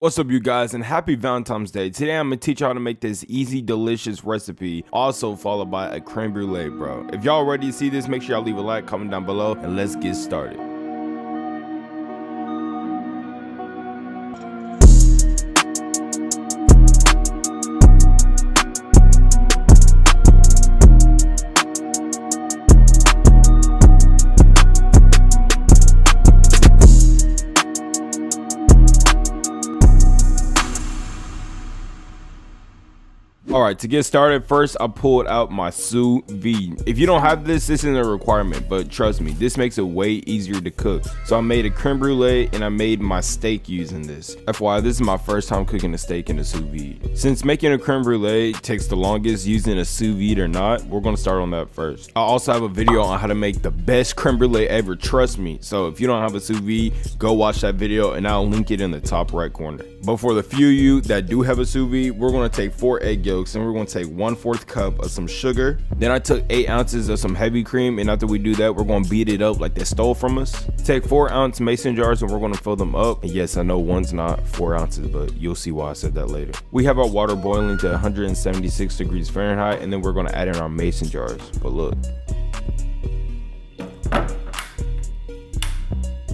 What's up, you guys, and happy Valentine's Day. Today I'm gonna teach you how to make this easy, delicious recipe, also followed by a creme brulee, bro. If y'all ready to see this, make sure y'all leave a like, comment down below, and let's get started. Alright, to get started, first I pulled out my sous vide. If you don't have this isn't a requirement, but trust me, this makes it way easier to cook. So I made a creme brulee and I made my steak using this. FYI, this is my first time cooking a steak in a sous vide. Since making a creme brulee takes the longest using a sous vide or not, we're going to start on that first. I also have a video on how to make the best creme brulee ever, trust me. So if you don't have a sous vide, go watch that video and I'll link it in the top right corner. But for the few of you that do have a sous vide, we're going to take 4 egg yolks and we're going to take 1/4 cup of some sugar. Then I took 8 ounces of some heavy cream, and after we do that, we're going to beat it up like they stole from us. Take 4-ounce mason jars and we're going to fill them up. And yes, I know one's not 4 ounces, but you'll see why I said that later. We have our water boiling to 176 degrees Fahrenheit, and then we're going to add in our mason jars. But look,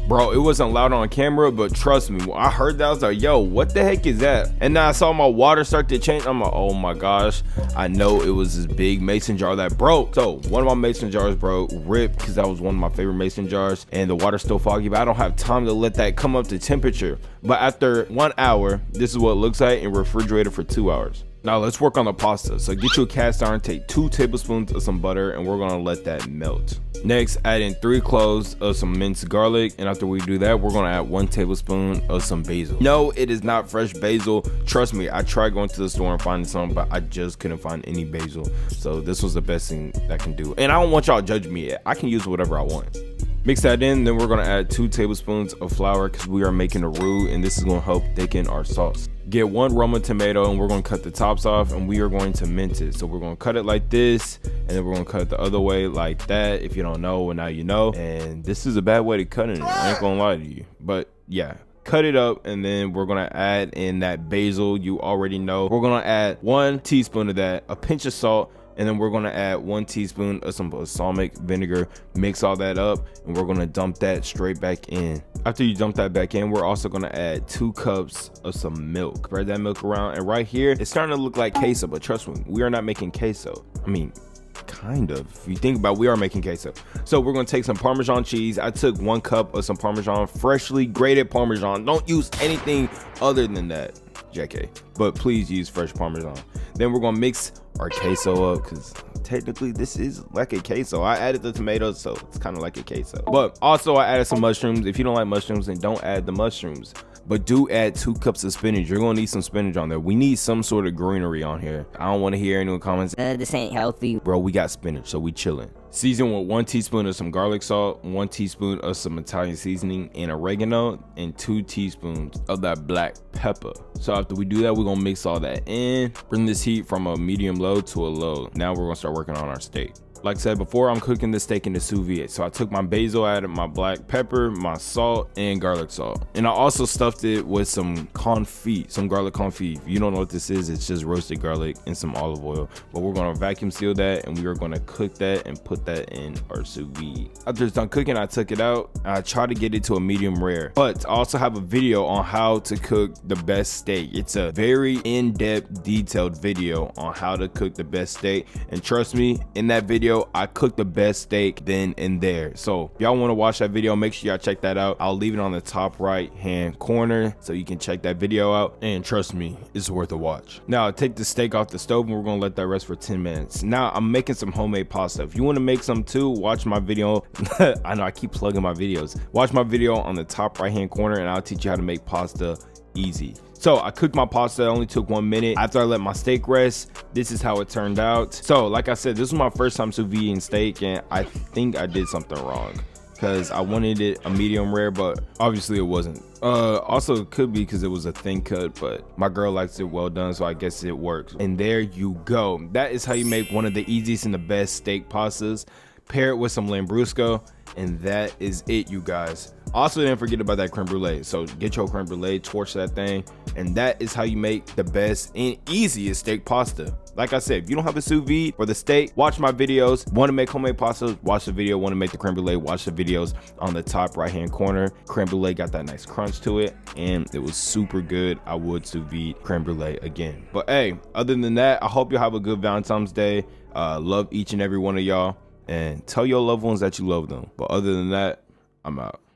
bro, it wasn't loud on camera, but trust me, when I heard that, I was like, yo, what the heck is that? And then I saw my water start to change. I'm like, oh my gosh, I know it was this big mason jar that broke. So one of my mason jars broke, ripped, because that was one of my favorite mason jars, and the water's still foggy, but I don't have time to let that come up to temperature. But after 1 hour, this is what it looks like, and refrigerated for 2 hours. Now let's work on the pasta. So get you a cast iron, take 2 tablespoons of some butter, and we're gonna let that melt. Next, add in 3 cloves of some minced garlic, and after we do that, we're gonna add 1 tablespoon of some basil. No, it is not fresh basil. Trust me, I tried going to the store and finding some, but I just couldn't find any basil. So this was the best thing that I can do. And I don't want y'all to judge me. I can use whatever I want. Mix that in, then we're gonna add 2 tablespoons of flour because we are making a roux, and this is gonna help thicken our sauce. Get 1 Roma tomato, and we're gonna cut the tops off, and we are going to mince it. So we're gonna cut it like this, and then we're gonna cut it the other way like that. If you don't know, well, now you know. And this is a bad way to cut it, I ain't gonna lie to you, but yeah. Cut it up, and then we're gonna add in that basil you already know. We're gonna add 1 teaspoon of that, a pinch of salt, and then we're gonna add 1 teaspoon of some balsamic vinegar. Mix all that up, and we're gonna dump that straight back in. After you dump that back in, we're also gonna add 2 cups of some milk. Spread that milk around, and right here it's starting to look like queso, but trust me, we are not making queso. I mean, kind of. If you think about it, we are making queso. So we're gonna take some Parmesan cheese. I took 1 cup of some Parmesan, freshly grated Parmesan. Don't use anything other than that, JK, but please use fresh Parmesan. Then we're gonna mix our queso up, because technically this is like a queso. I added the tomatoes, so it's kind of like a queso. But also I added some mushrooms. If you don't like mushrooms, then don't add the mushrooms, but do add 2 cups of spinach. You're gonna need some spinach on there. We need some sort of greenery on here. I don't want to hear anyone comments, This ain't healthy. bro. We got spinach, so we chilling. Season with 1 teaspoon of some garlic salt, 1 teaspoon of some Italian seasoning and oregano, and 2 teaspoons of that black pepper. So after we do that, we're gonna mix all that in. Bring this heat from a medium low to a low. Now we're gonna start working on our steak. Like I said before, I'm cooking the steak in the sous vide. So I took my basil, added my black pepper, my salt, and garlic salt. And I also stuffed it with some confit, some garlic confit. If you don't know what this is, it's just roasted garlic and some olive oil. But we're gonna vacuum seal that, and we are gonna cook that and put that in our sous vide. After it's done cooking, I took it out. I tried to get it to a medium rare. But I also have a video on how to cook the best steak. It's a very in-depth, detailed video on how to cook the best steak. And trust me, in that video, I cooked the best steak then and there. So if y'all want to watch that video, make sure y'all check that out. I'll leave it on the top right hand corner so you can check that video out, and trust me, it's worth a watch. Now take the steak off the stove, and we're gonna let that rest for 10 minutes. Now I'm making some homemade pasta. If you want to make some too, watch my video. I know I keep plugging my videos. Watch my video on the top right hand corner, and I'll teach you how to make pasta easy. So I cooked my pasta. It only took 1 minute. After I let my steak rest, this is how it turned out. So like I said, this was my first time sous videing steak, and I think I did something wrong because I wanted it a medium rare, but obviously it wasn't. Also it could be because it was a thin cut, but my girl likes it well done, so I guess it works. And there you go. That is how you make one of the easiest and the best steak pastas. Pair it with some lambrusco, and that is it, you guys. Also, didn't forget about that creme brulee. So get your creme brulee, torch that thing, and that is how you make the best and easiest steak pasta. Like I said, if you don't have a sous vide for the steak, watch my videos. Want to make homemade pasta? Watch the video. Want to make the creme brulee? Watch the videos on the top right hand corner. Creme brulee got that nice crunch to it, and it was super good. I would sous vide creme brulee again. But hey, other than that, I hope you have a good Valentine's Day. Love each and every one of y'all, and tell your loved ones that you love them. But other than that, I'm out.